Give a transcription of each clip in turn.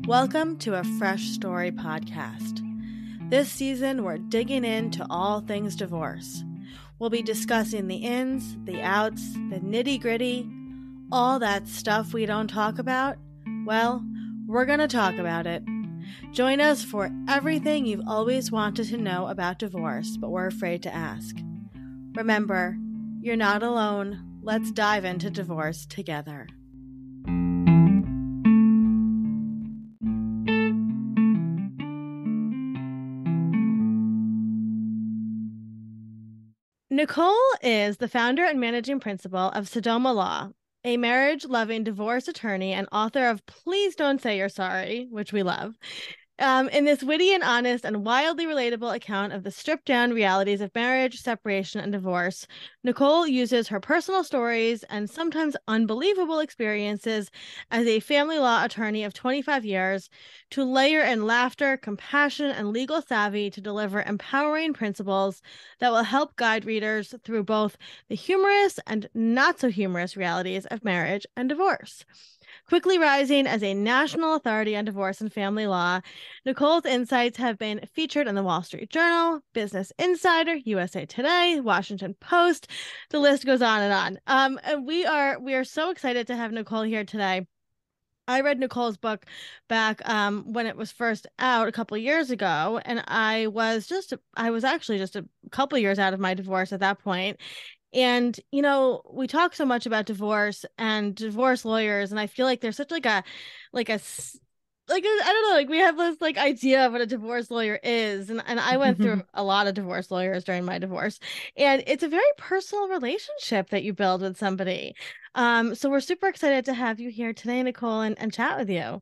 Welcome to a Fresh Story podcast. This season, we're digging into all things divorce. We'll be discussing the ins, the outs, the nitty-gritty, all that stuff we don't talk about. Well, we're going to talk about it. Join us for everything you've always wanted to know about divorce, but were afraid to ask. Remember, you're not alone. Let's dive into divorce together. Nicole is the founder and managing principal of Sodoma Law, a marriage-loving divorce attorney and author of Please Don't Say You're Sorry, which we love. In this witty and honest and wildly relatable account of the stripped-down realities of marriage, separation, and divorce, Nicole uses her personal stories and sometimes unbelievable experiences as a family law attorney of 25 years to layer in laughter, compassion, and legal savvy to deliver empowering principles that will help guide readers through both the humorous and not-so-humorous realities of marriage and divorce. Quickly rising as a national authority on divorce and family law, Nicole's insights have been featured in the Wall Street Journal, Business Insider, USA Today, Washington Post. The list goes on and on. And we are so excited to have Nicole here today. I read Nicole's book back when it was first out a couple of years ago, and I was actually just a couple of years out of my divorce at that point. And, you know, we talk so much about divorce and divorce lawyers, and I feel like there's such I don't know, like we have this like idea of what a divorce lawyer is. And I went through a lot of divorce lawyers during my divorce, and it's a very personal relationship that you build with somebody. So we're super excited to have you here today, Nicole, and chat with you.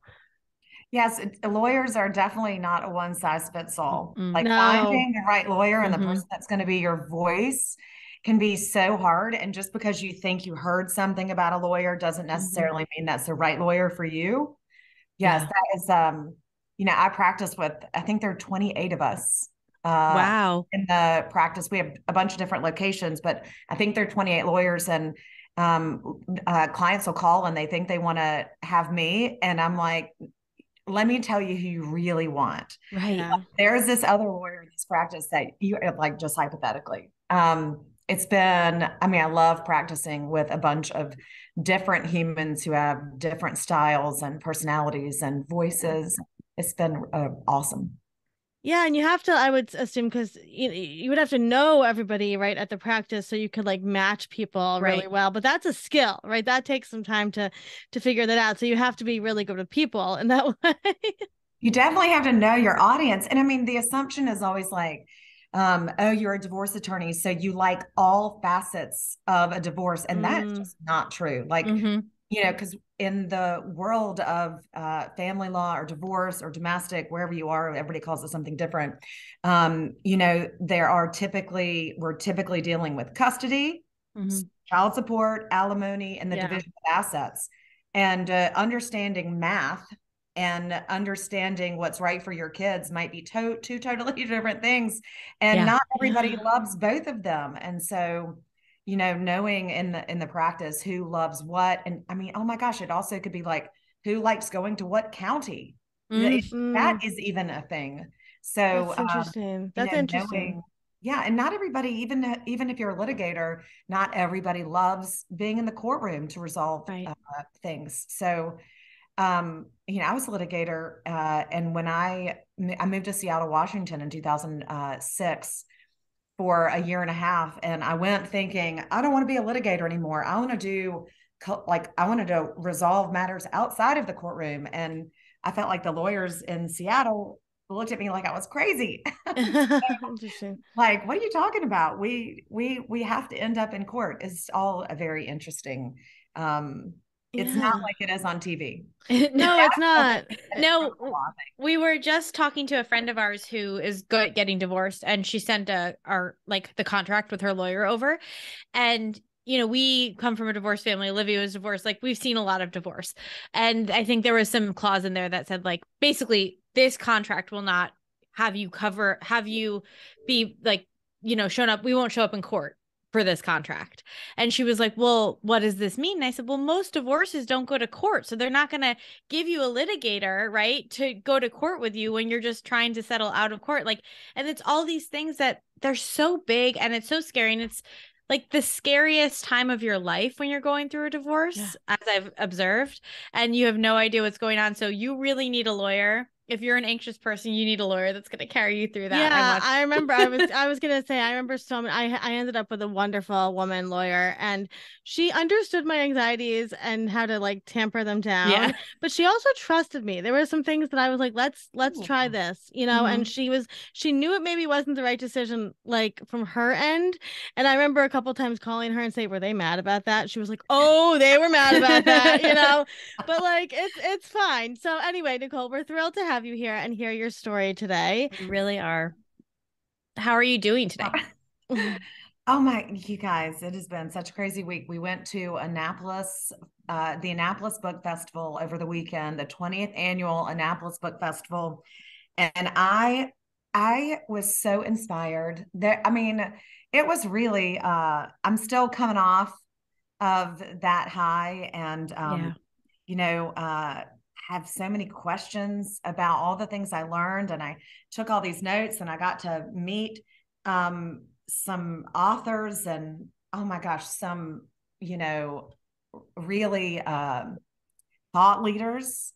Yes, lawyers are definitely not a one size fits all. Like No. finding the right lawyer and the person that's going to be your voice can be so hard. And just because you think you heard something about a lawyer doesn't necessarily mean that's the right lawyer for you. Yes, that is, I practice with, I think there are 28 of us. Wow. In the practice. We have a bunch of different locations, but I think there are 28 lawyers, and clients will call and they think they want to have me. And I'm like, let me tell you who you really want. Right. Yeah. There's this other lawyer in this practice that you like, just hypothetically. It's been, I love practicing with a bunch of different humans who have different styles and personalities and voices. It's been awesome. Yeah, and you have to, I would assume, because you would have to know everybody, right, at the practice so you could like match people really well. But that's a skill, right? That takes some time to figure that out. So you have to be really good with people in that way. You definitely have to know your audience. And the assumption is always like, oh, you're a divorce attorney, so you like all facets of a divorce. And that's just not true. Like, because in the world of family law or divorce or domestic, wherever you are, everybody calls it something different. We're typically dealing with custody, child support, alimony, and the division of assets. And understanding math and understanding what's right for your kids might be two totally different things. And not everybody loves both of them. And so, knowing in the practice who loves what, and oh my gosh, it also could be like who likes going to what county. That is even a thing. So that's interesting. That's interesting. And not everybody, even if you're a litigator, not everybody loves being in the courtroom to resolve things. So I was a litigator, and when I moved to Seattle, Washington in 2006 for a year and a half, and I went thinking, I don't want to be a litigator anymore. I wanted to resolve matters outside of the courtroom. And I felt like the lawyers in Seattle looked at me like I was crazy. Interesting. Like, what are you talking about? We have to end up in court. It's all a very interesting, it's not like it is on TV. No, it's not. No, we were just talking to a friend of ours who is getting divorced, and she sent the contract with her lawyer over. And, we come from a divorced family. Olivia was divorced. Like, we've seen a lot of divorce. And I think there was some clause in there that said, like, basically, this contract will not have you be like, shown up. We won't show up in court for this contract. And she was like, well, what does this mean? And I said, well, most divorces don't go to court. So they're not going to give you a litigator, right, to go to court with you when you're just trying to settle out of court. Like, and it's all these things that they're so big and it's so scary. And it's like the scariest time of your life when you're going through a divorce, as I've observed, and you have no idea what's going on. So you really need a lawyer. If you're an anxious person, you need a lawyer that's going to carry you through that. Yeah, I remember. I was gonna say. I remember so many. I ended up with a wonderful woman lawyer, and she understood my anxieties and how to like tamper them down. Yeah. But she also trusted me. There were some things that I was like, let's try this, you know. And she knew it maybe wasn't the right decision, like from her end. And I remember a couple times calling her and say, were they mad about that? She was like, oh, they were mad about that, you know. But like, it's fine. So anyway, Nicole, we're thrilled to have you here and hear your story today. We really are. How are you doing today? Oh my, you guys, it has been such a crazy week. We went to Annapolis, the Annapolis Book Festival over the weekend, the 20th annual Annapolis Book Festival. And I was so inspired there. I mean, it was really, I'm still coming off of that high and, you know, have so many questions about all the things I learned. And I took all these notes and I got to meet some authors and, oh my gosh, some, you know, really thought leaders.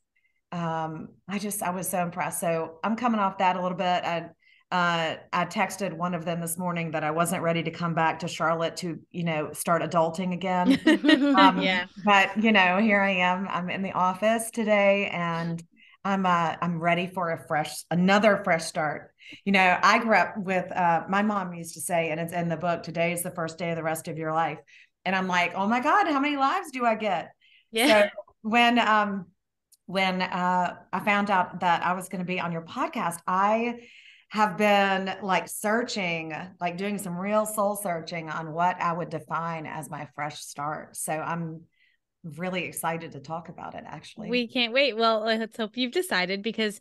I was so impressed. So I'm coming off that a little bit. I texted one of them this morning that I wasn't ready to come back to Charlotte to, you know, start adulting again. But you know, here I am. I'm in the office today, and I'm ready for another fresh start. You know, I grew up with my mom used to say, and it's in the book, today is the first day of the rest of your life. And I'm like, oh my God, how many lives do I get? Yeah. So when I found out that I was going to be on your podcast, I have been like searching, like doing some real soul searching on what I would define as my fresh start. So I'm really excited to talk about it, actually. We can't wait. Well, let's hope you've decided, because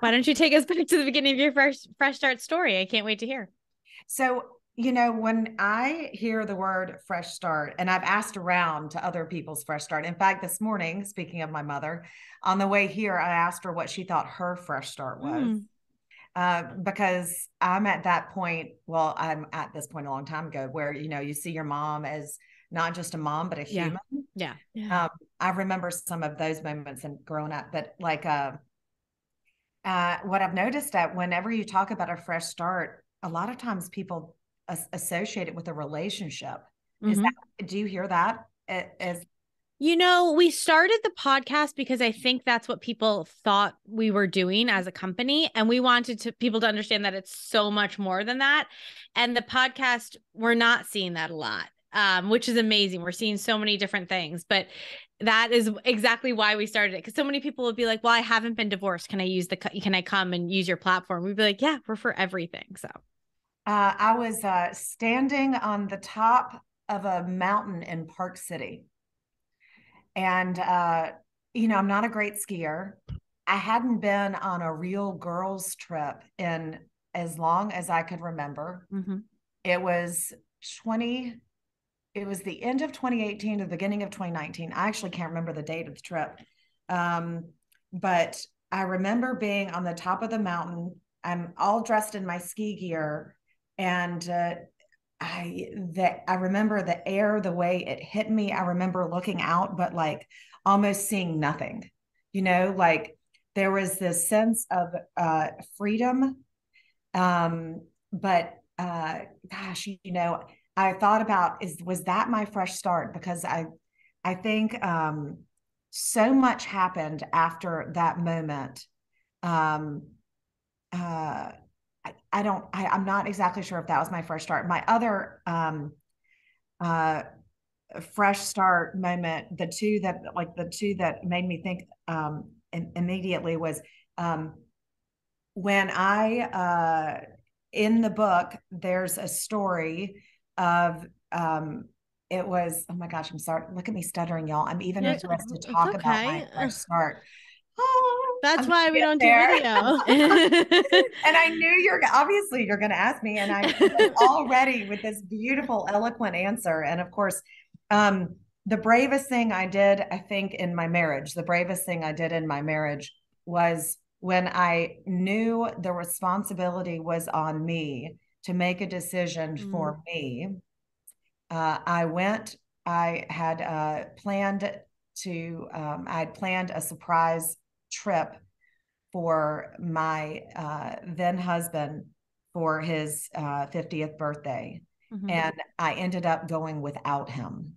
why don't you take us back to the beginning of your fresh start story? I can't wait to hear. So, you know, when I hear the word fresh start, and I've asked around to other people's fresh start. In fact, this morning, speaking of my mother, on the way here, I asked her what she thought her fresh start was. Because I'm at that point, well, I'm at this point a long time ago where, you know, you see your mom as not just a mom, but a human. Yeah. I remember some of those moments and growing up, but like, what I've noticed that whenever you talk about a fresh start, a lot of times people associate it with a relationship. Do you hear that? You know, we started the podcast because I think that's what people thought we were doing as a company. And we wanted people to understand that it's so much more than that. And the podcast, we're not seeing that a lot, which is amazing. We're seeing so many different things, but that is exactly why we started it. Because so many people would be like, well, I haven't been divorced. Can I come and use your platform? We'd be like, yeah, we're for everything. So I was standing on the top of a mountain in Park City. And, you know, I'm not a great skier. I hadn't been on a real girls' trip in as long as I could remember. It was the end of 2018 to the beginning of 2019. I actually can't remember the date of the trip. But I remember being on the top of the mountain. I'm all dressed in my ski gear. And I remember the air, the way it hit me. I remember looking out, but like almost seeing nothing, you know, like there was this sense of freedom. But gosh, you know, I thought about, was that my fresh start? Because I think so much happened after that moment. I'm not exactly sure if that was my fresh start. My other fresh start moment, the two that made me think immediately was when in the book, there's a story of it was, oh my gosh, I'm sorry. Look at me stuttering, y'all. I'm even interested to talk about my fresh start. That's why we don't do video. And I knew obviously you're going to ask me, and I was already with this beautiful, eloquent answer. And of course, the bravest thing I did, I think, in my marriage, was when I knew the responsibility was on me to make a decision for me. I had planned a surprise trip for my then husband for his 50th birthday. And I ended up going without him.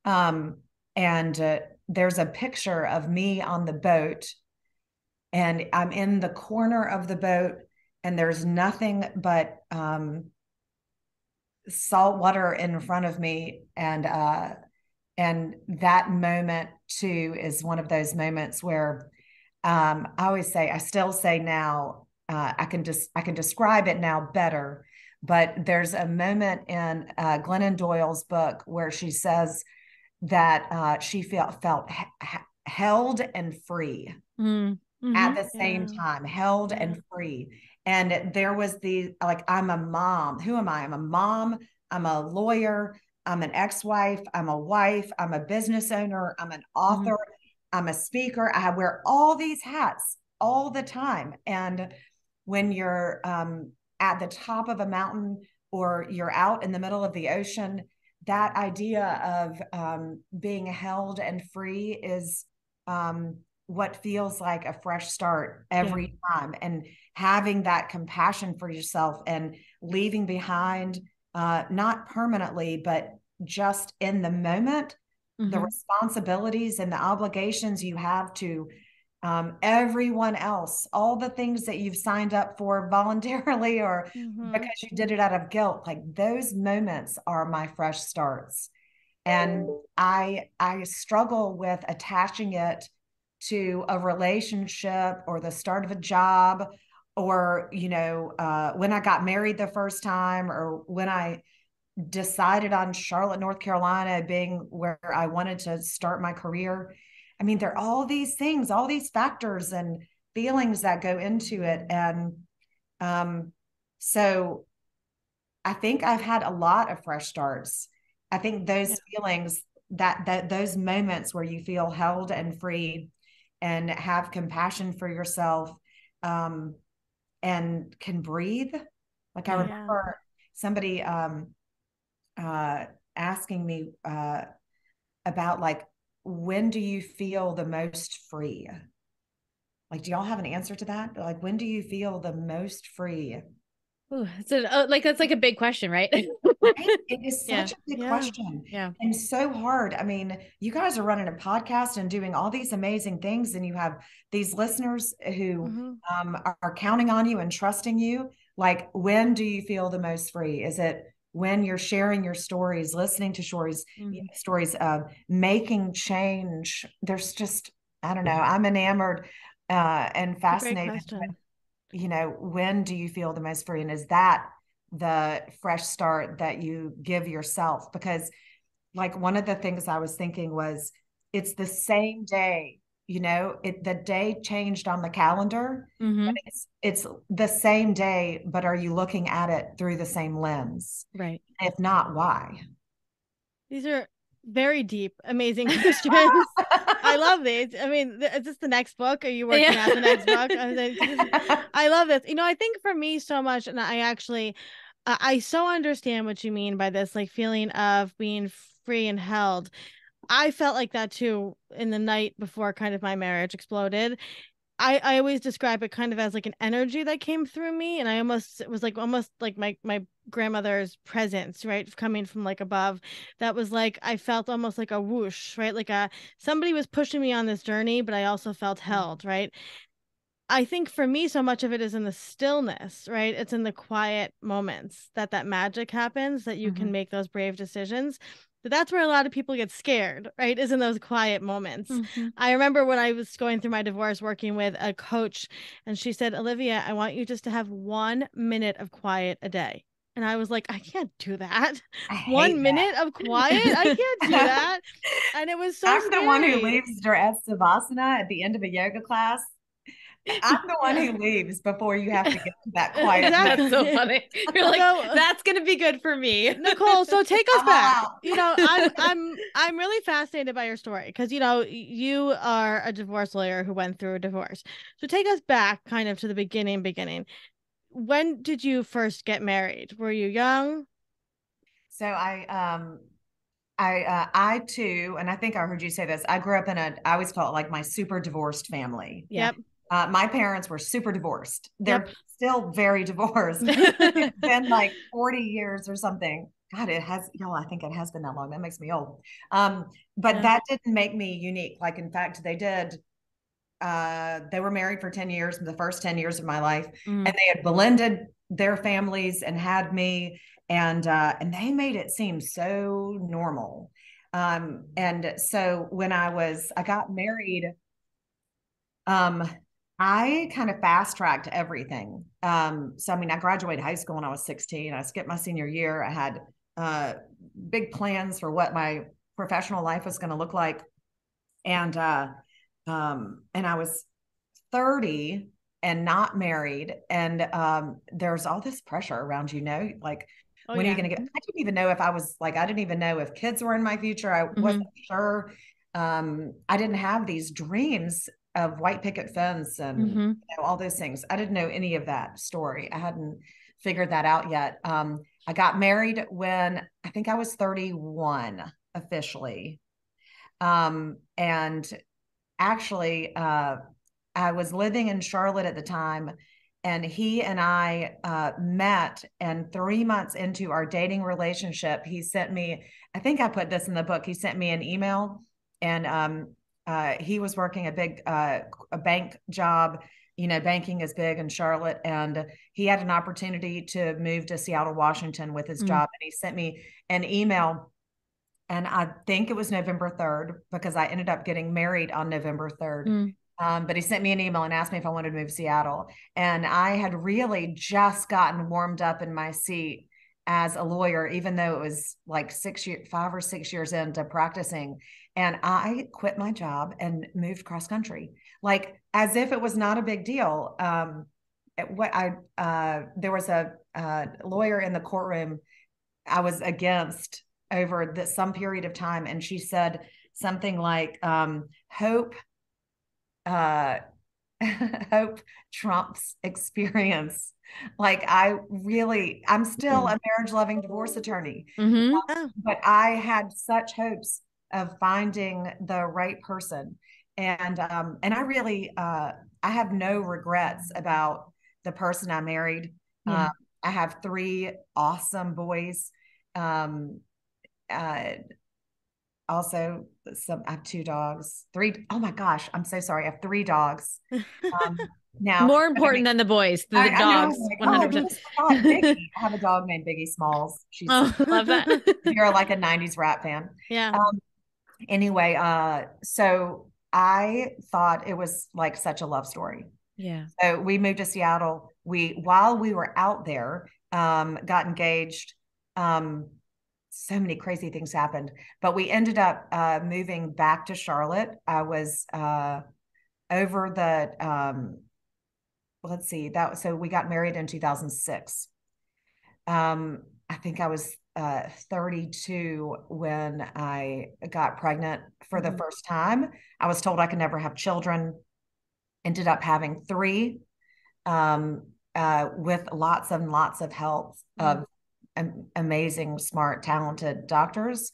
And there's a picture of me on the boat, and I'm in the corner of the boat, and there's nothing but salt water in front of me. And that moment too is one of those moments where I still say now, I can describe it now better, but there's a moment in Glennon Doyle's book where she says that she felt held and free at the same time, held and free. And there was I'm a mom. Who am I? I'm a mom. I'm a lawyer. I'm an ex-wife. I'm a wife. I'm a business owner. I'm an author. I'm a speaker. I wear all these hats all the time. And when you're at the top of a mountain or you're out in the middle of the ocean, that idea of being held and free is what feels like a fresh start every time. And having that compassion for yourself and leaving behind, not permanently, but just in the moment, the responsibilities and the obligations you have to everyone else, all the things that you've signed up for voluntarily or because you did it out of guilt, like those moments are my fresh starts. And I struggle with attaching it to a relationship or the start of a job, or, when I got married the first time, or when I decided on Charlotte, North Carolina being where I wanted to start my career. I mean, there are all these things, all these factors and feelings that go into it. And so I think I've had a lot of fresh starts. I think those feelings, that those moments where you feel held and free and have compassion for yourself, and can breathe. Like I remember somebody asking me about, like, when do you feel the most free? Like, do y'all have an answer to that? Like, when do you feel the most free? Ooh, so that's like a big question, right? Right? It is such a big question. And so hard. I mean, you guys are running a podcast and doing all these amazing things, and you have these listeners who are counting on you and trusting you. Like, when do you feel the most free? Is it when you're sharing your stories, listening to stories, making change? There's just, I don't know, I'm enamored and fascinated. When do you feel the most free? And is that the fresh start that you give yourself? Because, like, one of the things I was thinking was, it's the same day, the day changed on the calendar, but it's the same day, but are you looking at it through the same lens? Right. If not, why? These are very deep, amazing questions. I love these. I mean, is this the next book? Are you working out the next book? I love this. I think for me so much, and I so understand what you mean by this, like, feeling of being free and held. I felt like that too in the night before kind of my marriage exploded. I always describe it kind of as like an energy that came through me, and it was almost like my grandmother's presence, right, coming from like above. That was like, I felt almost like a whoosh, right, like somebody was pushing me on this journey, but I also felt held, right. I think for me, so much of it is in the stillness, right? It's in the quiet moments that magic happens, that you can make those brave decisions. But that's where a lot of people get scared, right? Is in those quiet moments. I remember when I was going through my divorce, working with a coach, and she said, Olivia, I want you just to have 1 minute of quiet a day. And I was like, I can't do that. 1 minute of quiet? I can't do that. And it was so I'm scary. the one who leaves at Savasana at the end of a yoga class. I'm the one who leaves before you have to get to that quiet. Exactly. That's so funny. You're like, so, that's gonna be good for me, Nicole. So take us back. I'm really fascinated by your story because you are a divorce lawyer who went through a divorce. So take us back, kind of to the beginning. When did you first get married? Were you young? So I too, and I think I heard you say this. I grew up I always felt like my super divorced family. Yep. My parents were super divorced. They're still very divorced. It's been like 40 years or something. God, it has, I think it has been that long. That makes me old. But that didn't make me unique. Like, in fact, they were married for 10 years, the first 10 years of my life. And they had blended their families and had me, and they made it seem so normal. And so when I got married, I kind of fast tracked everything. So, I mean, I graduated high school when I was 16. I skipped my senior year. I had big plans for what my professional life was going to look like. And I was 30 and not married. And there's all this pressure around, like, when are you going to get, I didn't even know I didn't even know if kids were in my future. I wasn't sure. I didn't have these dreams of white picket fence and all those things. I didn't know any of that story. I hadn't figured that out yet. I got married when I think I was 31 officially. And actually, I was living in Charlotte at the time, and he and I met, and 3 months into our dating relationship, he sent me, I think I put this in the book, he sent me an email, and he was working a bank job. Banking is big in Charlotte, and he had an opportunity to move to Seattle, Washington with his job. And he sent me an email, and I think it was November 3rd, because I ended up getting married on November 3rd. But he sent me an email and asked me if I wanted to move to Seattle. And I had really just gotten warmed up in my seat as a lawyer, even though it was like 5 or 6 years into practicing. And I quit my job and moved cross country, like as if it was not a big deal. There was a lawyer in the courtroom I was against over some period of time. And she said something like, hope trumps experience. Like, I'm still a marriage loving divorce attorney, but I had such hopes of finding the right person. And I really, I have no regrets about the person I married. I have 3 awesome boys. Also, I have 2 dogs. 3. Oh my gosh, I'm so sorry. I have 3 dogs. Now, more important than the boys, the dogs. 100%. I have a dog named Biggie Smalls. She's love that. You're like a 90s rap fan. Yeah. Anyway, so I thought it was like such a love story. Yeah. So we moved to Seattle. While we were out there, got engaged. So many crazy things happened, but we ended up moving back to Charlotte. I was over the let's see, so we got married in 2006. I think I was 32 when I got pregnant for the first time. I was told I could never have children. Ended up having 3 with lots and lots of help of amazing, smart, talented doctors,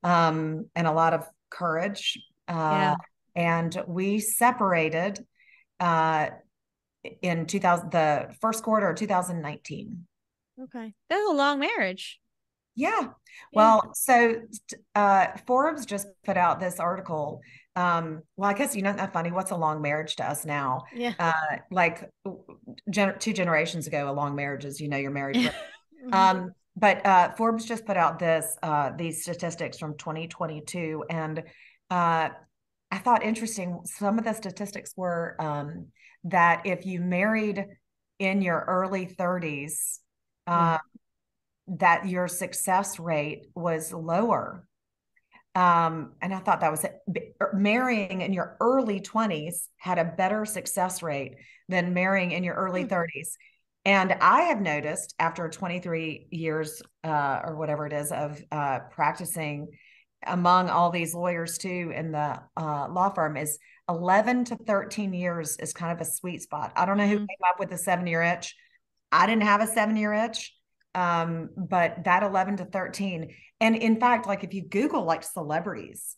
and a lot of courage. And we separated in the first quarter of 2019. Okay. That's a long marriage. Yeah. Well, so Forbes just put out this article. Well, I guess, isn't that funny? What's a long marriage to us now? Yeah. Like 2 generations ago, a long marriage is, you're married. But Forbes just put out these statistics from 2022. And I thought interesting. Some of the statistics were that if you married in your early 30s, that your success rate was lower. And I thought that was it. Marrying in your early 20s had a better success rate than marrying in your early 30s. And I have noticed after 23 years or whatever it is of practicing among all these lawyers too in the law firm is 11 to 13 years is kind of a sweet spot. I don't know who came up with the 7-year itch. I didn't have a 7-year itch. But that 11 to 13. And in fact, like if you Google like celebrities,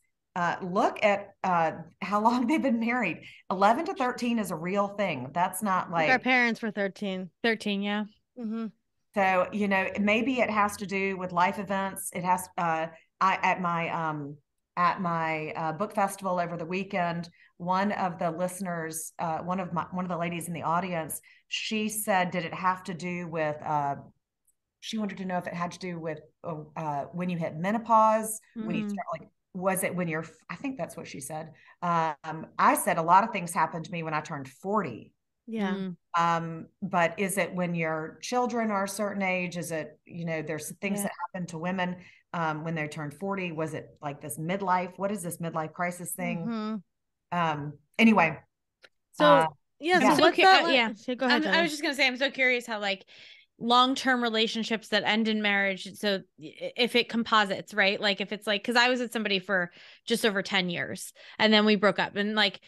look at how long they've been married. 11 to 13 is a real thing. That's not like our parents were 13. 13, yeah. Mm-hmm. So, maybe it has to do with life events. It has, at my book festival over the weekend, one of the listeners, one of the ladies in the audience, she said, did it have to do with, she wanted to know if it had to do with when you hit menopause, when you start like, was it when I think that's what she said. I said a lot of things happened to me when I turned 40. Yeah. But is it when your children are a certain age? Is it, there's things that happen to women when they turn 40? Was it like this midlife? What is this midlife crisis thing? Anyway. So, yeah. So what's that? Yeah. So go ahead, I was just going to say, I'm so curious how like long-term relationships that end in marriage. So if it composites, right? Like if it's like, cause I was with somebody for just over 10 years and then we broke up and like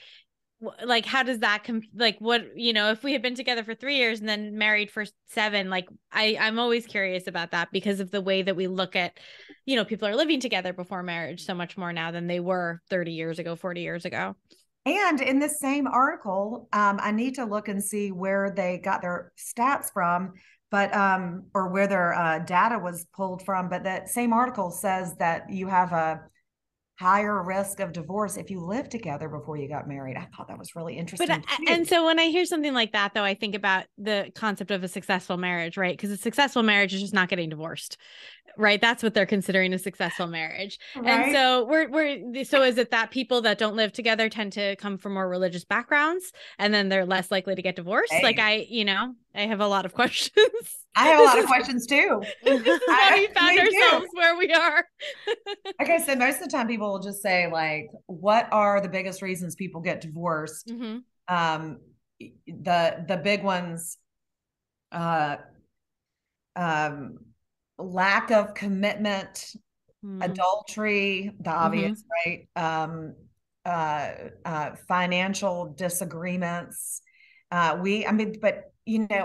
how does that what, if we had been together for 3 years and then married for 7, like I'm always curious about that because of the way that we look at, people are living together before marriage so much more now than they were 30 years ago, 40 years ago. And in this same article, I need to look and see where they got their stats from, but or where their data was pulled from. But that same article says that you have a higher risk of divorce if you live together before you got married. I thought that was really interesting. And so when I hear something like that, though, I think about the concept of a successful marriage, right? Because a successful marriage is just not getting divorced, right? That's what they're considering a successful marriage. Right. And so so is it that people that don't live together tend to come from more religious backgrounds and then they're less likely to get divorced? Hey. Like I have a lot of questions. I have a lot of questions too. This is how we found ourselves where we are. Okay, so most of the time people will just say like, what are the biggest reasons people get divorced? The big ones, lack of commitment, adultery, the obvious, right? Financial disagreements. But I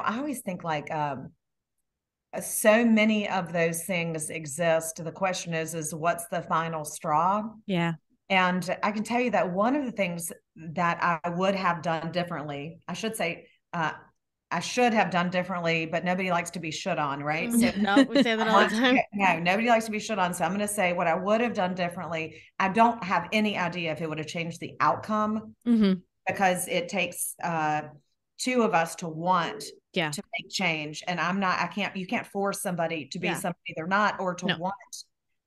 always think like, so many of those things exist. The question is what's the final straw? Yeah. And I can tell you that one of the things that I would have done differently, I should say, I should have done differently, but nobody likes to be shit on, right? So no, we say that all the time. No, nobody likes to be shit on. So I'm going to say what I would have done differently. I don't have any idea if it would have changed the outcome because it takes two of us to want to make change. And you can't force somebody to be somebody they're not, or to want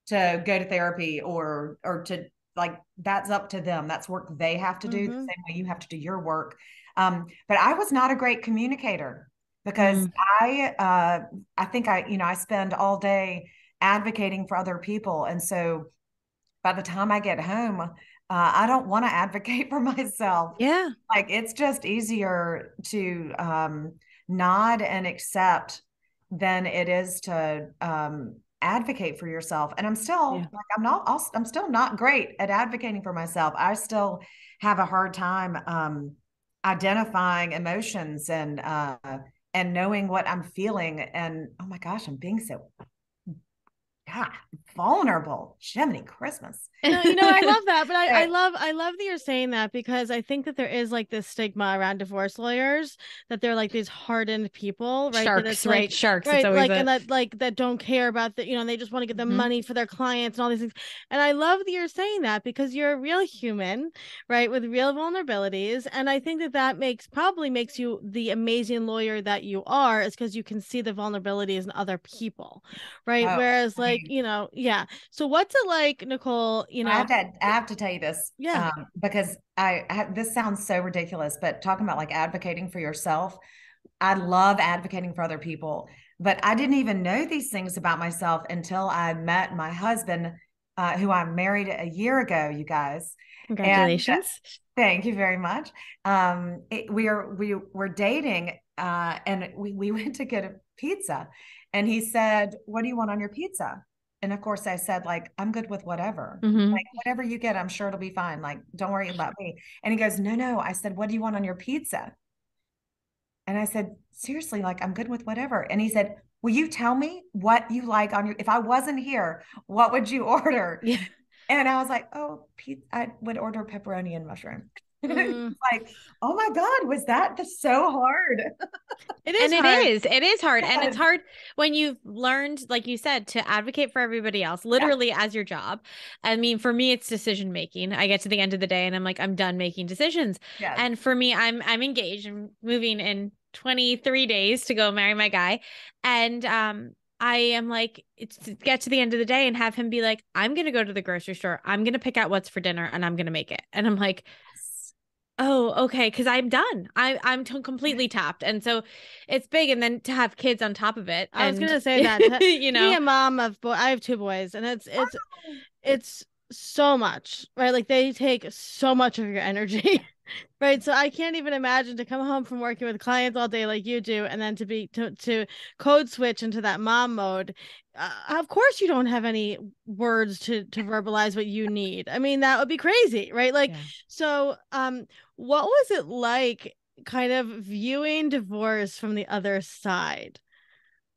to go to therapy or to like, that's up to them. That's work they have to do the same way you have to do your work. But I was not a great communicator because I think I spend all day advocating for other people. And so by the time I get home, I don't want to advocate for myself. Yeah. Like it's just easier to nod and accept than it is to advocate for yourself. And I'm still I'm still not great at advocating for myself. I still have a hard time identifying emotions and knowing what I'm feeling. And oh my gosh, I'm being so vulnerable. Jiminy Christmas. I love that, but I love that you're saying that because I think that there is like this stigma around divorce lawyers that they're like these hardened people, right? Sharks, like, right? Sharks, right? Like and that don't care about they just want to get the money for their clients and all these things. And I love that you're saying that because you're a real human, right, with real vulnerabilities. And I think that probably makes you the amazing lawyer that you are, is because you can see the vulnerabilities in other people, right? Whereas so what's it like, Nicole? I have to tell you this, because this sounds so ridiculous, but talking about like advocating for yourself, I love advocating for other people, but I didn't even know these things about myself until I met my husband who I married a year ago, you guys. Congratulations. And, thank you very much. We were dating, and we went to get a pizza, and he said, "What do you want on your pizza?" And of course, I said, like, "I'm good with whatever. Like, whatever you get, I'm sure it'll be fine. Like, don't worry about me." And he goes, "No." I said, "What do you want on your pizza?" And I said, "Seriously, like, I'm good with whatever." And he said, "Will you tell me what you like on your, if I wasn't here, what would you order?" Yeah. And I was like, "Oh, I would order pepperoni and mushroom." Like, oh my God, was that so hard? It is hard. It is hard. Yes. And it's hard when you've learned, like you said, to advocate for everybody else, literally as your job. I mean, for me, it's decision making. I get to the end of the day and I'm like, I'm done making decisions. Yes. And for me, I'm engaged and moving in 23 days to go marry my guy. And I am like, it's to get to the end of the day and have him be like, I'm going to go to the grocery store. I'm going to pick out what's for dinner and I'm going to make it. And I'm like, oh, okay. Cause I'm done. I'm completely tapped. And so it's big. And then to have kids on top of it. I was going to say that, to you know, be a mom of I have 2 boys, and it's so much, right? Like they take so much of your energy. Right. So I can't even imagine to come home from working with clients all day like you do, and then to code switch into that mom mode. Of course, you don't have any words to verbalize what you need. I mean, that would be crazy, right? Like, so, what was it like kind of viewing divorce from the other side?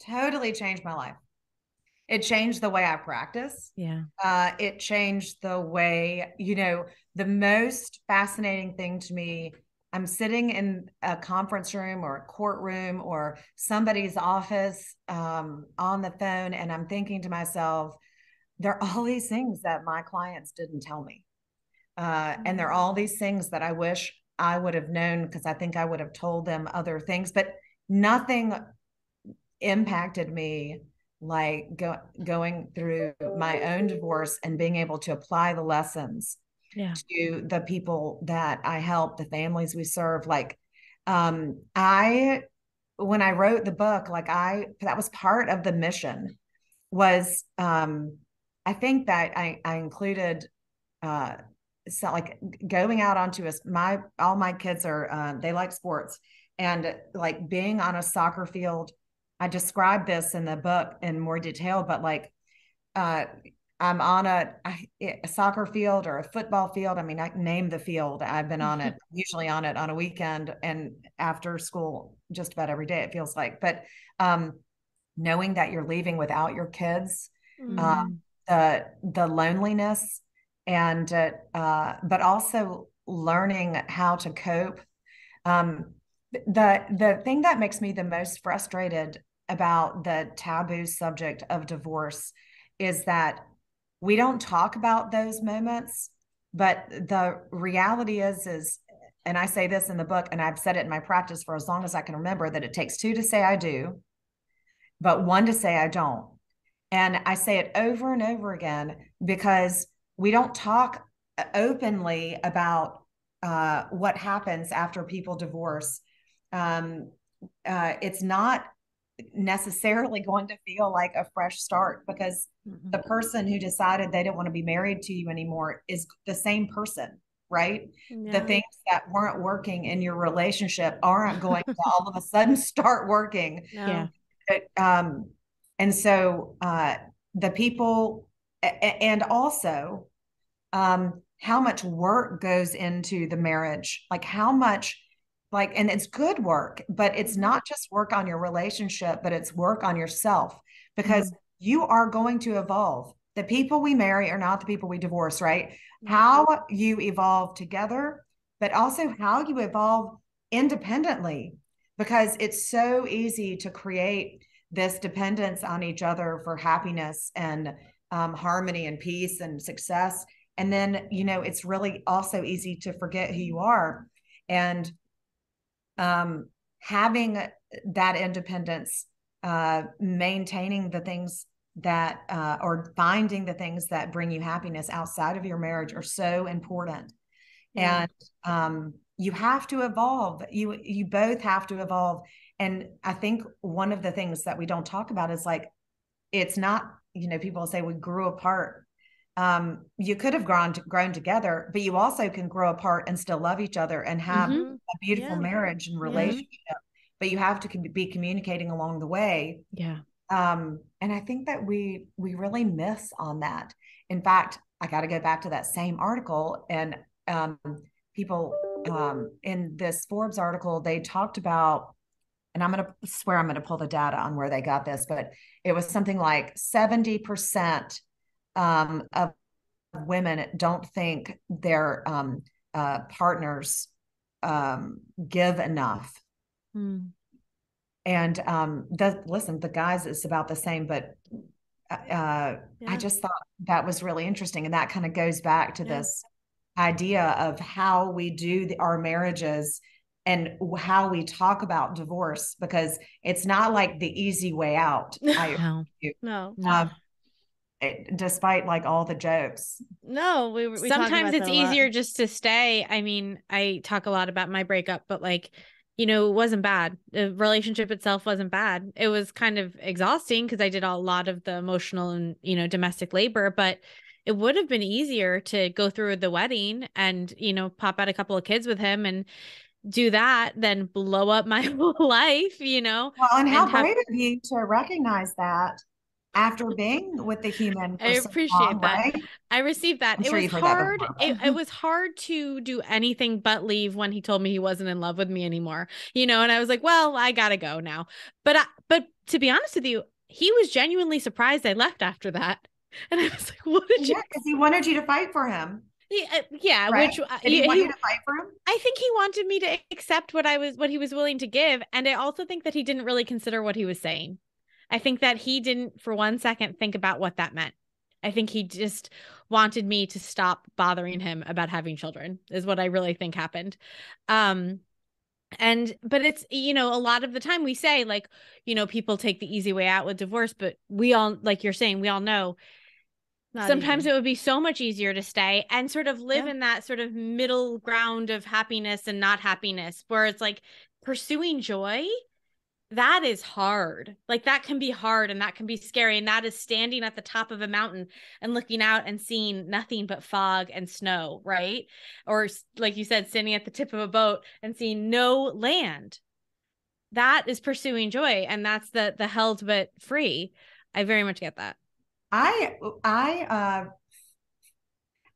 Totally changed my life. It changed the way I practice. Yeah. It changed the way, the most fascinating thing to me, I'm sitting in a conference room or a courtroom or somebody's office on the phone, and I'm thinking to myself, there are all these things that my clients didn't tell me. And there are all these things that I wish I would have known, because I think I would have told them other things, but nothing impacted me like going through my own divorce and being able to apply the lessons to the people that I help, the families we serve. Like, when I wrote the book, that was part of the mission was, I think that I included, so like going out onto all my kids are, they like sports, and like being on a soccer field. I described this in the book in more detail, but like, I'm on a soccer field or a football field. I mean, I name the field. I've been on it, usually on it on a weekend and after school, just about every day, it feels like. But knowing that you're leaving without your kids, the loneliness, and but also learning how to cope. The thing that makes me the most frustrated about the taboo subject of divorce is that we don't talk about those moments, but the reality is, and I say this in the book, and I've said it in my practice for as long as I can remember, that it takes 2 to say I do, but 1 to say I don't. And I say it over and over again because we don't talk openly about what happens after people divorce. It's not necessarily going to feel like a fresh start, because the person who decided they didn't want to be married to you anymore is the same person, right? The things that weren't working in your relationship aren't going to all of a sudden start working. And so the people, and also how much work goes into the marriage, like how much, like, and it's good work, but it's not just work on your relationship, but it's work on yourself, because you are going to evolve. The people we marry are not the people we divorce, right? How you evolve together, but also how you evolve independently, because it's so easy to create this dependence on each other for happiness and harmony and peace and success. And then, it's really also easy to forget who you are. And having that independence, maintaining the things that, or finding the things that bring you happiness outside of your marriage are so important. And you have to evolve. You both have to evolve. And I think one of the things that we don't talk about is like, it's not, people say we grew apart. you could have grown together, but you also can grow apart and still love each other and have a beautiful marriage and relationship. But you have to be communicating along the way. Yeah. And I think that we really miss on that. In fact, I got to go back to that same article, and people in this Forbes article, they talked about, and I'm going to pull the data on where they got this, but it was something like 70% of women don't think their partners give enough. And listen, the guys, it's about the same, but I just thought that was really interesting. And that kind of goes back to this idea of how we do our marriages and how we talk about divorce, because it's not like the easy way out. No. Despite like all the jokes. No, we sometimes it's easier just to stay. I mean, I talk a lot about my breakup, but like, you know, it wasn't bad. The relationship itself wasn't bad. It was kind of exhausting because I did a lot of the emotional and, you know, domestic labor, but it would have been easier to go through the wedding and, you know, pop out a couple of kids with him and do that than blow up my whole life, you know. Well, and how brave of you to recognize that after being with the human for I appreciate so long, that. Right? I received that. I'm it sure was hard. It was hard to do anything but leave when he told me he wasn't in love with me anymore, you know, and I was like, well, I gotta go now. But to be honest with you, he was genuinely surprised I left after that. And I was like, what did you? Yeah, because he wanted you to fight for him. Yeah, right? Which did he want you to fight for him? I think he wanted me to accept what he was willing to give, and I also think that he didn't really consider what he was saying. I think that he didn't for one second think about what that meant. I think he just wanted me to stop bothering him about having children, is what I really think happened. But it's, you know, a lot of the time we say, like, you know, people take the easy way out with divorce, but we all, like you're saying, we all know sometimes it would be so much easier to stay and sort of live in that sort of middle ground of happiness and not happiness, where it's like pursuing joy. That is hard. Like, that can be hard and that can be scary. And that is standing at the top of a mountain and looking out and seeing nothing but fog and snow, right? Or like you said, standing at the tip of a boat and seeing no land. That is pursuing joy. And that's the held but free. I very much get that. I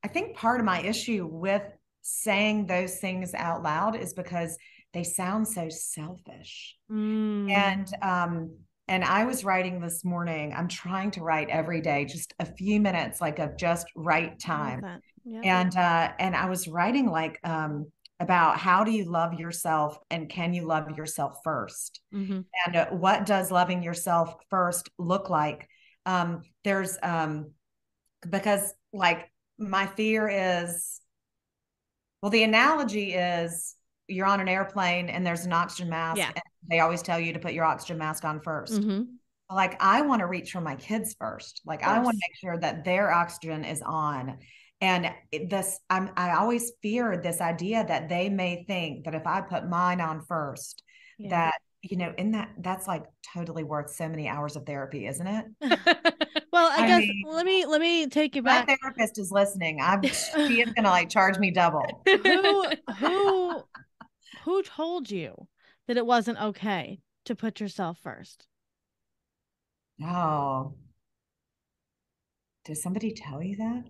think part of my issue with saying those things out loud is because they sound so selfish. And I was writing this morning. I'm trying to write every day, just a few minutes, like of just right time. And I was writing like about how do you love yourself and can you love yourself first? And what does loving yourself first look like? Because like my fear is, well, the analogy is you're on an airplane and there's an oxygen mask. And they always tell you to put your oxygen mask on first. Like, I want to reach for my kids first. Like, I want to make sure that their oxygen is on. And I always fear this idea that they may think that if I put mine on first, that, you know, that's like totally worth so many hours of therapy, isn't it? Well, I guess let me take you back. My therapist is listening. She is gonna like charge me double. Who told you that it wasn't okay to put yourself first? Oh, did somebody tell you that?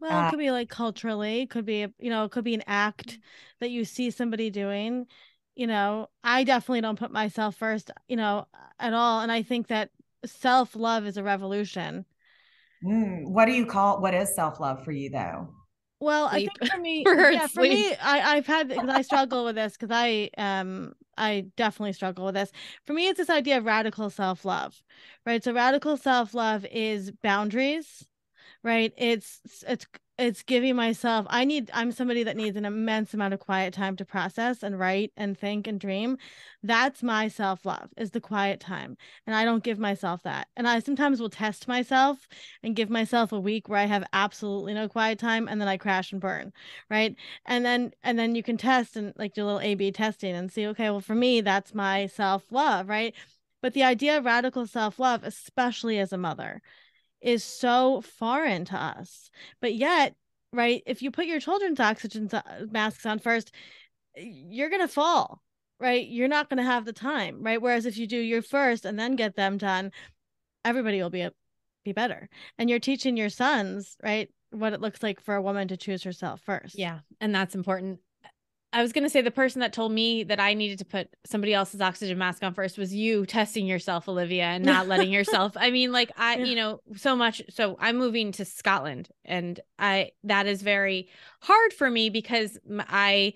Well, it could be like culturally, it could be, you know, it could be an act that you see somebody doing. You know, I definitely don't put myself first, you know, at all. And I think that self-love is a revolution. What is self-love for you though? Well, sleep. I think for me, for me, I've had, because I struggle with this, because I definitely struggle with this. For me, it's this idea of radical self-love, right? So radical self-love is boundaries, right? It's giving myself, I'm somebody that needs an immense amount of quiet time to process and write and think and dream. That's my self-love, is the quiet time. And I don't give myself that. And I sometimes will test myself and give myself a week where I have absolutely no quiet time, and then I crash and burn, right? And then you can test and like do a little A/B testing and see, okay, well, for me, that's my self-love, right? But the idea of radical self-love, especially as a mother, is so foreign to us. But yet, right, if you put your children's oxygen masks on first, you're going to fall, right? You're not going to have the time, right? Whereas if you do your first and then get them done, everybody will be better. And you're teaching your sons, right, what it looks like for a woman to choose herself first. Yeah. And that's important. I was going to say the person that told me that I needed to put somebody else's oxygen mask on first was you testing yourself, Olivia, and not letting yourself. I mean, like you know, so much. So I'm moving to Scotland, and that is very hard for me because I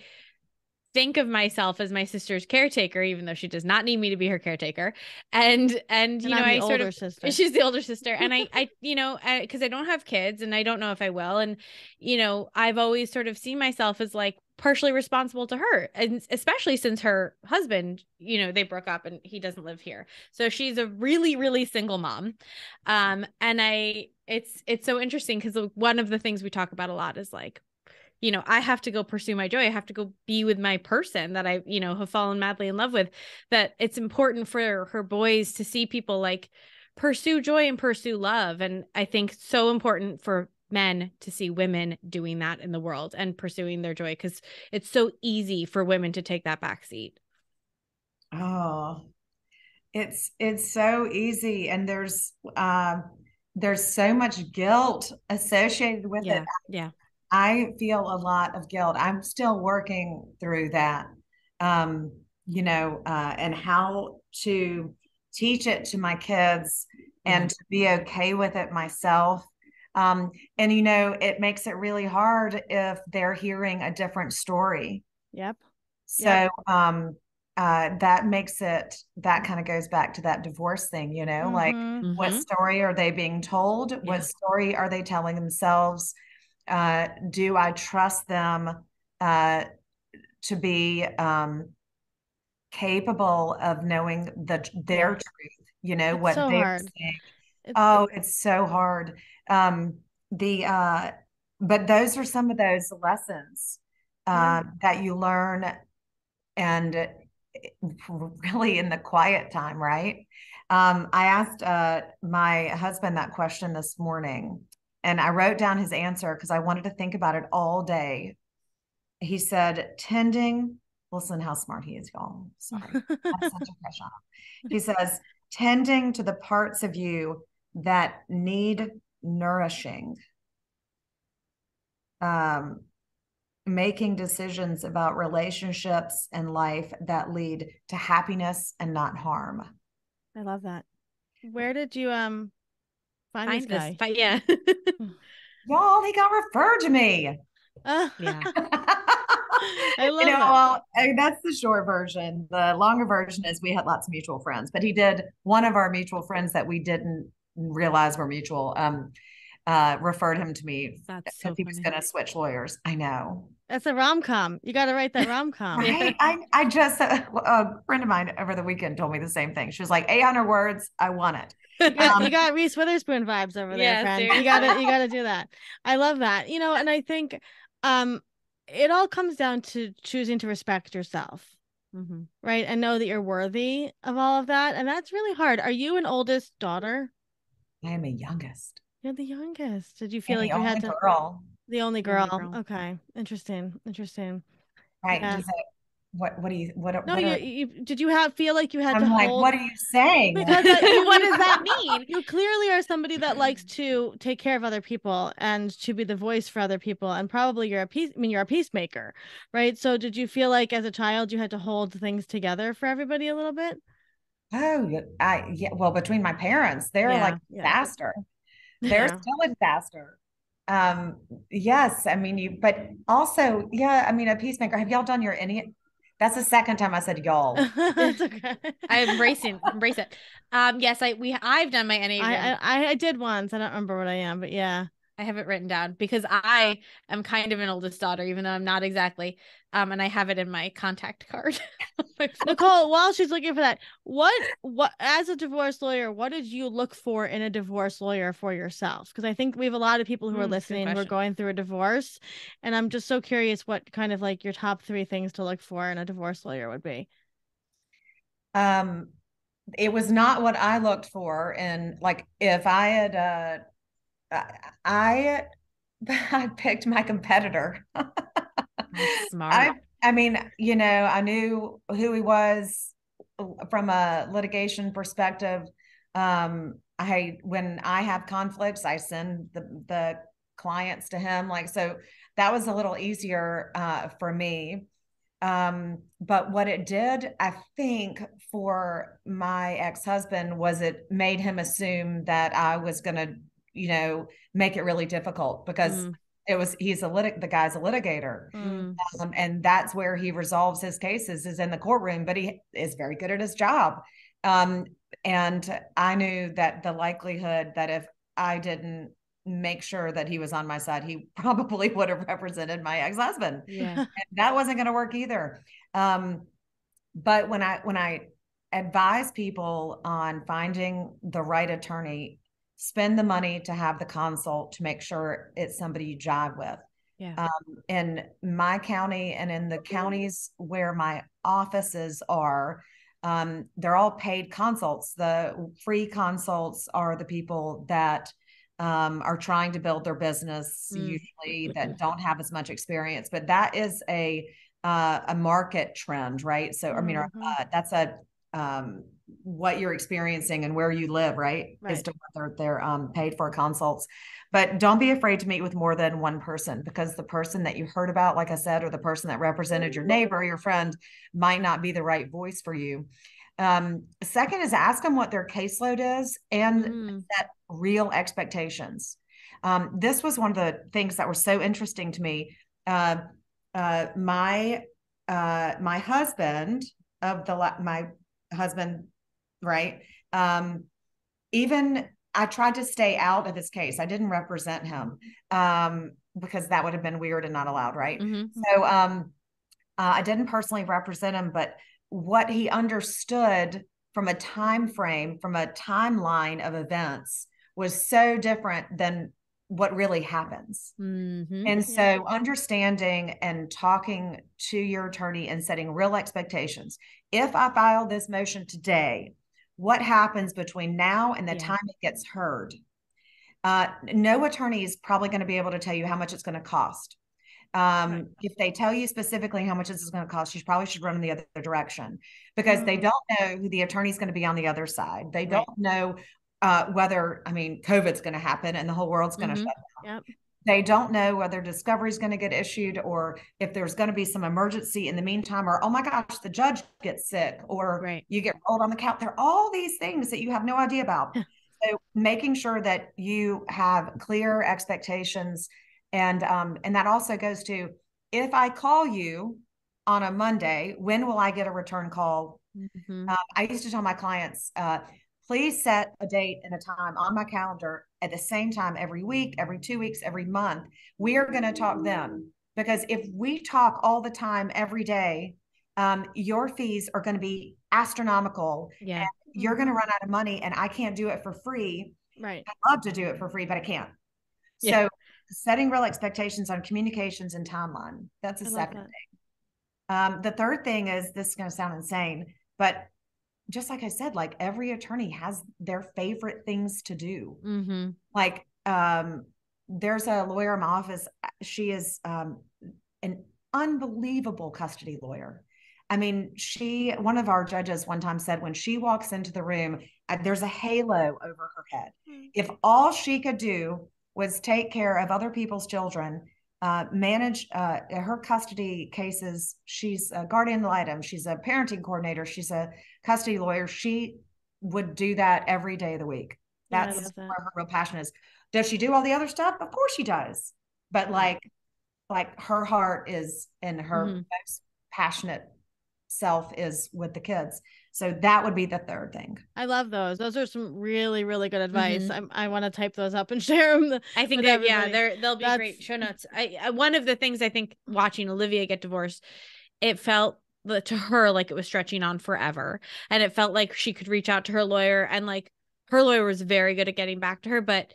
think of myself as my sister's caretaker, even though she does not need me to be her caretaker. And you know, I sort of, she's the older sister. And I, you know, cause I don't have kids and I don't know if I will. And, you know, I've always sort of seen myself as like partially responsible to her. And especially since her husband, you know, they broke up and he doesn't live here. So she's a really, really single mom. And it's so interesting because one of the things we talk about a lot is like, you know, I have to go pursue my joy. I have to go be with my person that I, you know, have fallen madly in love with. That it's important for her boys to see people like pursue joy and pursue love. And I think so important for men to see women doing that in the world and pursuing their joy, because it's so easy for women to take that back seat. Oh, it's so easy. And there's so much guilt associated with it. Yeah. I feel a lot of guilt. I'm still working through that, you know, and how to teach it to my kids and to be okay with it myself. And, you know, it makes it really hard if they're hearing a different story. Yep. So, that makes it, that kind of goes back to that divorce thing, you know, like what story are they being told? What story are they telling themselves? Do I trust them to be capable of knowing their truth? You know, it's what so they're hard. saying. It's so hard. But those are some of those lessons that you learn, and really in the quiet time, right? I asked my husband that question this morning. And I wrote down his answer because I wanted to think about it all day. He said, listen how smart he is, y'all. Sorry. I have such a crush on him. He says, tending to the parts of you that need nourishing. Making decisions about relationships and life that lead to happiness and not harm. I love that. Where did you find this guy? Yeah. Y'all, he got referred to me. Yeah. I love that. Well, that's the short version. The longer version is we had lots of mutual friends, but one of our mutual friends that we didn't realize were mutual, referred him to me because he was going to switch lawyers. I know. That's a rom-com. You got to write that rom-com. Right? I just, a friend of mine over the weekend told me the same thing. She was like, 800 words. I want it. You got Reese Witherspoon vibes over there, friend. You gotta do that. I love that. You know, and I think it all comes down to choosing to respect yourself. Right? And know that you're worthy of all of that. And that's really hard. Are you an oldest daughter? I am a youngest. You're the youngest. Did you feel like you had to girl? The only girl. Okay. Interesting. Right. Yeah. What do you did you feel like you had to hold? What are you saying? Because what does that mean? You clearly are somebody that likes to take care of other people and to be the voice for other people, and probably you're a peacemaker, right? So did you feel like as a child you had to hold things together for everybody a little bit? Well, between my parents, they're faster. They're still a disaster. Yes, I mean but also, I mean, a peacemaker. Have y'all done your That's the second time I said y'all. It's okay. I embrace it. Yes, I've done my Enneagram. I did once. I don't remember what I am, but yeah. I have it written down because I am kind of an oldest daughter, even though I'm not exactly. And I have it in my contact card. Nicole, while she's looking for that, what as a divorce lawyer, what did you look for in a divorce lawyer for yourself? Because I think we have a lot of people who are listening who are going through a divorce, and I'm just so curious what kind of like your top 3 things to look for in a divorce lawyer would be. It was not what I looked for, and like if I had I picked my competitor. That's smart. I mean, you know, I knew who he was from a litigation perspective. When I have conflicts, I send the clients to him. Like, so that was a little easier for me. But what it did, I think, for my ex-husband was it made him assume that I was going to, you know, make it really difficult because the guy's a litigator. And that's where he resolves his cases is in the courtroom, but he is very good at his job. And I knew that the likelihood that if I didn't make sure that he was on my side, he probably would have represented my ex-husband. Yeah. And that wasn't going to work either. But when I advise people on finding the right attorney, spend the money to have the consult to make sure it's somebody you jive with. Yeah. In my county and in the counties where my offices are, they're all paid consults. The free consults are the people that are trying to build their business, usually that don't have as much experience. But that is a market trend, right? So, I mean, that's what you're experiencing and where you live, right? Is to what they're paid for consults. But don't be afraid to meet with more than one person, because the person that you heard about, like I said, or the person that represented your neighbor, your friend, might not be the right voice for you. Second is ask them what their caseload is and set real expectations. This was one of the things that were so interesting to me. My husband right? Even I tried to stay out of his case. I didn't represent him because that would have been weird and not allowed, right? So I didn't personally represent him, but what he understood from a time frame, from a timeline of events was so different than what really happens. And so understanding and talking to your attorney and setting real expectations. If I file this motion today, what happens between now and the time it gets heard? No attorney is probably going to be able to tell you how much it's going to cost. If they tell you specifically how much this is going to cost, you probably should run in the other direction, because they don't know who the attorney is going to be on the other side. They don't know whether, I mean, COVID's going to happen and the whole world's going to shut down. They don't know whether discovery is going to get issued, or if there's going to be some emergency in the meantime, or, oh my gosh, the judge gets sick, or you get rolled on the couch. There are all these things that you have no idea about. So making sure that you have clear expectations. And that also goes to, if I call you on a Monday, when will I get a return call? I used to tell my clients, please set a date and a time on my calendar at the same time every week, every 2 weeks, every month. We are going to talk then. Because if we talk all the time, every day, your fees are going to be astronomical. And you're going to run out of money, and I can't do it for free. Right. I'd love to do it for free, but I can't. So setting real expectations on communications and timeline. That's the second thing. The third thing is, this is going to sound insane, but just like I said, like every attorney has their favorite things to do. Like there's a lawyer in my office. She is an unbelievable custody lawyer. I mean, one of our judges one time said, when she walks into the room, there's a halo over her head. If all she could do was take care of other people's children, manage her custody cases. She's a guardian ad litem. She's a parenting coordinator. She's a custody lawyer. She would do that every day of the week. That's where her real passion is. Does she do all the other stuff? Of course she does. But like her heart is, and her most passionate self is with the kids. So that would be the third thing. I love those. Those are some really, really good advice. I want to type those up and share them. I think that, they'll be great show notes. I one of the things I think watching Olivia get divorced, it felt to her like it was stretching on forever. And it felt like she could reach out to her lawyer, and like her lawyer was very good at getting back to her. But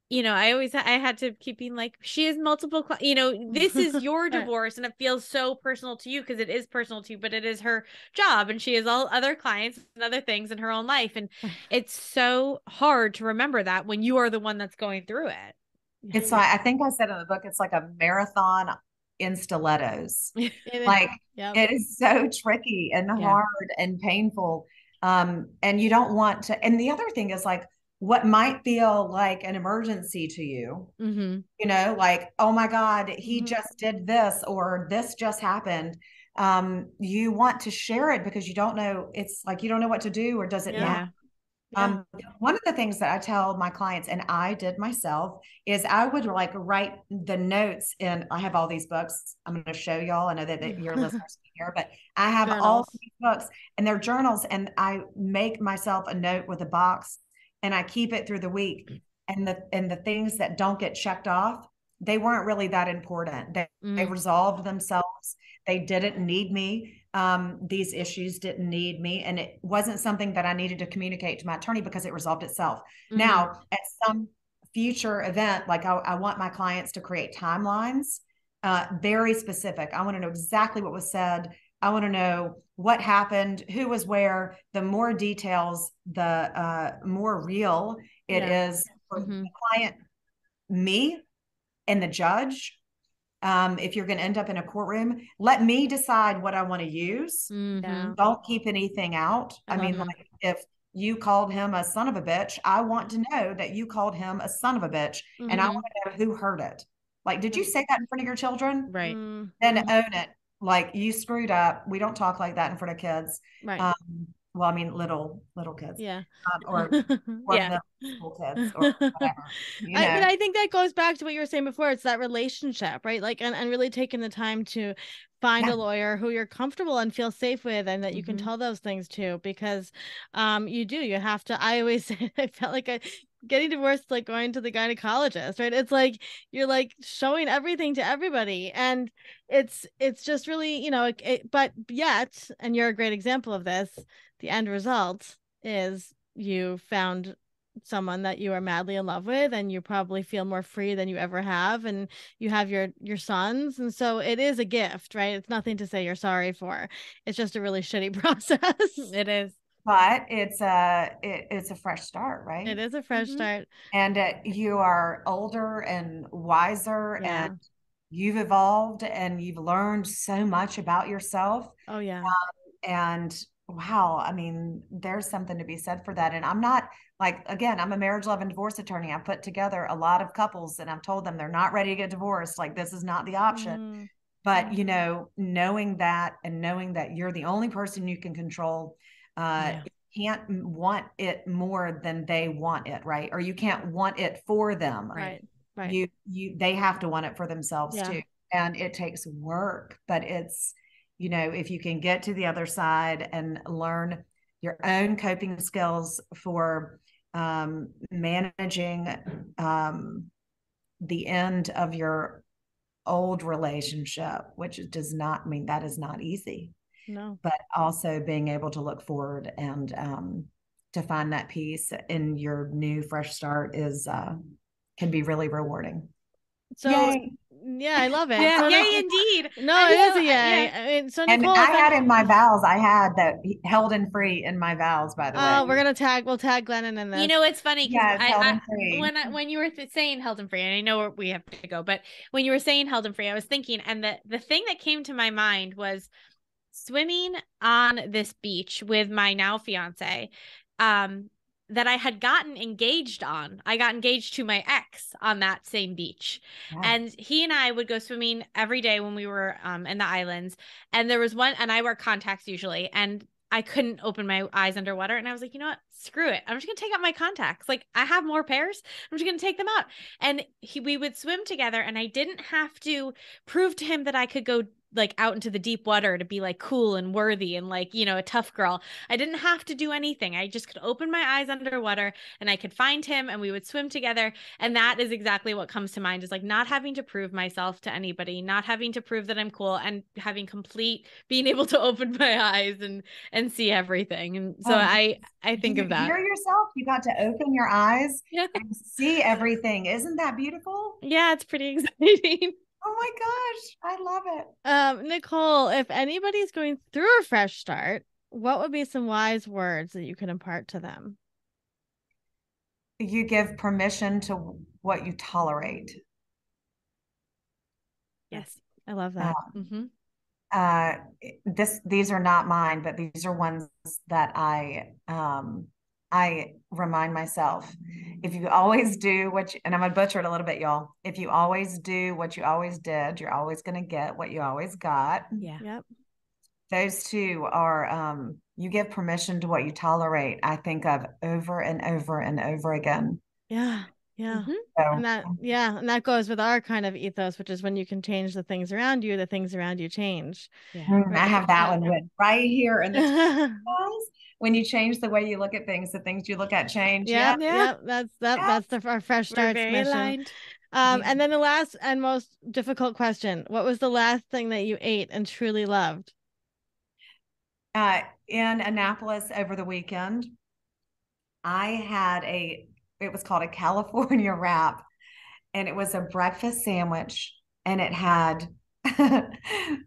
you know, I had to keep being like, she has multiple, you know, this is your divorce, and it feels so personal to you because it is personal to you, but it is her job, and she has all other clients and other things in her own life. And it's so hard to remember that when you are the one that's going through it. It's like, I think I said in the book, it's like a marathon in stilettos. Like it is so tricky and hard and painful. And you don't want to, and the other thing is like what might feel like an emergency to you, you know, like, oh my God, he just did this, or this just happened. You want to share it because you don't know, it's like, you don't know what to do, or does it matter? One of the things that I tell my clients, and I did myself, is I would like write the notes, and I have all these books. I'm going to show y'all. I know that your listeners can hear, but I have all these books, and they're journals, and I make myself a note with a box, and I keep it through the week. And the things that don't get checked off, they weren't really that important. They resolved themselves. They didn't need me. These issues didn't need me, and it wasn't something that I needed to communicate to my attorney because it resolved itself. Now, at some future event, like I want my clients to create timelines, very specific. I want to know exactly what was said. I want to know what happened, who was where. The more details, the more real it is for the client, me, and the judge. If you're going to end up in a courtroom, let me decide what I want to use. Don't keep anything out. I mean, like if you called him a son of a bitch, I want to know that you called him a son of a bitch, and I want to know who heard it. Like, did you say that in front of your children? Right. Then own it. Like, you screwed up. We don't talk like that in front of kids. Right. Well, I mean, little kids. Or the school kids or whatever. You know? But I think that goes back to what you were saying before. It's that relationship, right? Like, and really taking the time to find a lawyer who you're comfortable and feel safe with, and that you can tell those things to, because you have to. I always say, I felt like getting divorced, like going to the gynecologist, right? It's like you're like showing everything to everybody, and it's just really, you know, but yet, and you're a great example of this, the end result is you found someone that you are madly in love with, and you probably feel more free than you ever have, and you have your sons, and so it is a gift, right? It's nothing to say you're sorry for. It's just a really shitty process. It is, but it's a fresh start, right? It is a fresh start, and you are older and wiser, and you've evolved, and you've learned so much about yourself. And wow, I mean, there's something to be said for that. And I'm not like, again, I'm a marriage, love, and divorce attorney. I put together a lot of couples, and I've told them they're not ready to get divorced. Like, this is not the option. But, you know, knowing that, and knowing that you're the only person you can control, you can't want it more than they want it, right? Or you can't want it for them. Right. They have to want it for themselves too. And it takes work, but it's, you know, if you can get to the other side and learn your own coping skills for managing the end of your old relationship, which does not mean that is not easy. No. But also being able to look forward and to find that peace in your new fresh start is can be really rewarding. So yay. Yeah, I love it. Yeah, so yay, indeed. No, it is a yay. I mean, so Nicole, and I had in my vows, I had that held and free in my vows, by the way. Oh, we'll tag Glennon in this. You know, it's funny because when you were saying held and free, and I know we have to go, but when you were saying held and free, I was thinking, and the thing that came to my mind was swimming on this beach with my now fiance, that I had gotten engaged on. I got engaged to my ex on that same beach. Wow. And he and I would go swimming every day when we were in the islands. And there was one, and I wear contacts usually, and I couldn't open my eyes underwater. And I was like, you know what? Screw it. I'm just going to take out my contacts. Like, I have more pairs. I'm just going to take them out. And we would swim together, and I didn't have to prove to him that I could go like out into the deep water to be like cool and worthy and like, you know, a tough girl. I didn't have to do anything. I just could open my eyes underwater, and I could find him, and we would swim together. And that is exactly what comes to mind, is like not having to prove myself to anybody, not having to prove that I'm cool, and having being able to open my eyes and see everything. And so I think of that. Hear yourself. You got to open your eyes and see everything. Isn't that beautiful? Yeah, it's pretty exciting. Oh my gosh, I love it. Nicole, if anybody's going through a fresh start, what would be some wise words that you could impart to them? you give permission to what you tolerate. Yes. I love that. These are not mine, but these are ones that I remind myself. If you always do and I'm gonna butcher it a little bit, y'all. If you always do what you always did, you're always gonna get what you always got. Yeah. Yep. Those two are you give permission to what you tolerate, I think of over and over and over again. Yeah. Yeah. So, And that goes with our kind of ethos, which is when you can change the things around you, the things around you change. Yeah. I have that one written right here in the when you change the way you look at things, the things you look at change. Yeah. That's our fresh starts mission. Aligned. And then the last and most difficult question: what was the last thing that you ate and truly loved? In Annapolis over the weekend, I had it was called a California wrap, and it was a breakfast sandwich, and it had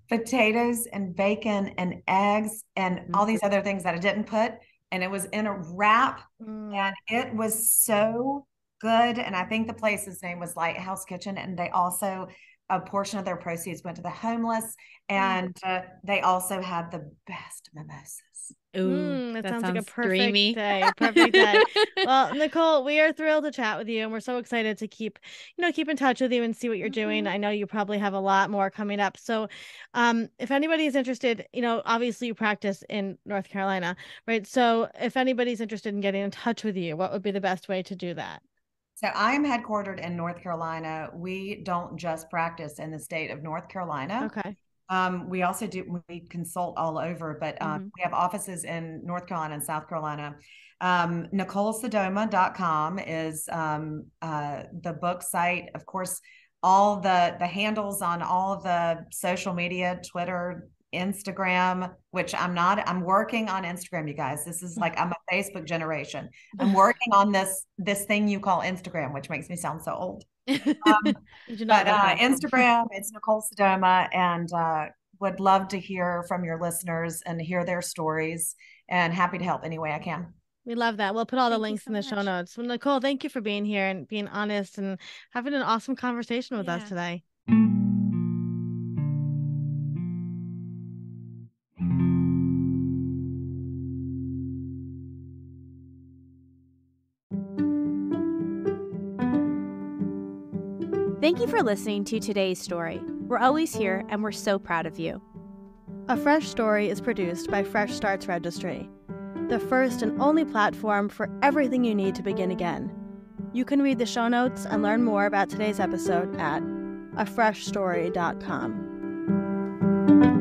potatoes and bacon and eggs and all these other things that I didn't put. And it was in a wrap, and it was so good. And I think the place's name was Lighthouse Kitchen, and they also, a portion of their proceeds went to the homeless, and they also had the best mimosas. Ooh, that sounds like a perfect day. Perfect day. Well, Nicole, we are thrilled to chat with you, and we're so excited to keep in touch with you and see what you're doing. I know you probably have a lot more coming up. So, if anybody is interested, obviously you practice in North Carolina, right? So, if anybody's interested in getting in touch with you, what would be the best way to do that? So I am headquartered in North Carolina. We don't just practice in the state of North Carolina. Okay. We also we consult all over, but we have offices in North Carolina and South Carolina. NicoleSodoma.com is the book site. Of course, all the handles on all of the social media, Twitter, Instagram, which I'm working on Instagram, you guys. This is like, I'm a Facebook generation. I'm working on this thing you call Instagram, which makes me sound so old. Instagram, it's Nicole Sodoma, and would love to hear from your listeners and hear their stories, and happy to help any way I can. We love that. We'll put all the links in the show notes. Well, Nicole, thank you for being here and being honest and having an awesome conversation with us today. Thank you for listening to today's story. We're always here, and we're so proud of you. A Fresh Story is produced by Fresh Starts Registry, the first and only platform for everything you need to begin again. You can read the show notes and learn more about today's episode at afreshstory.com.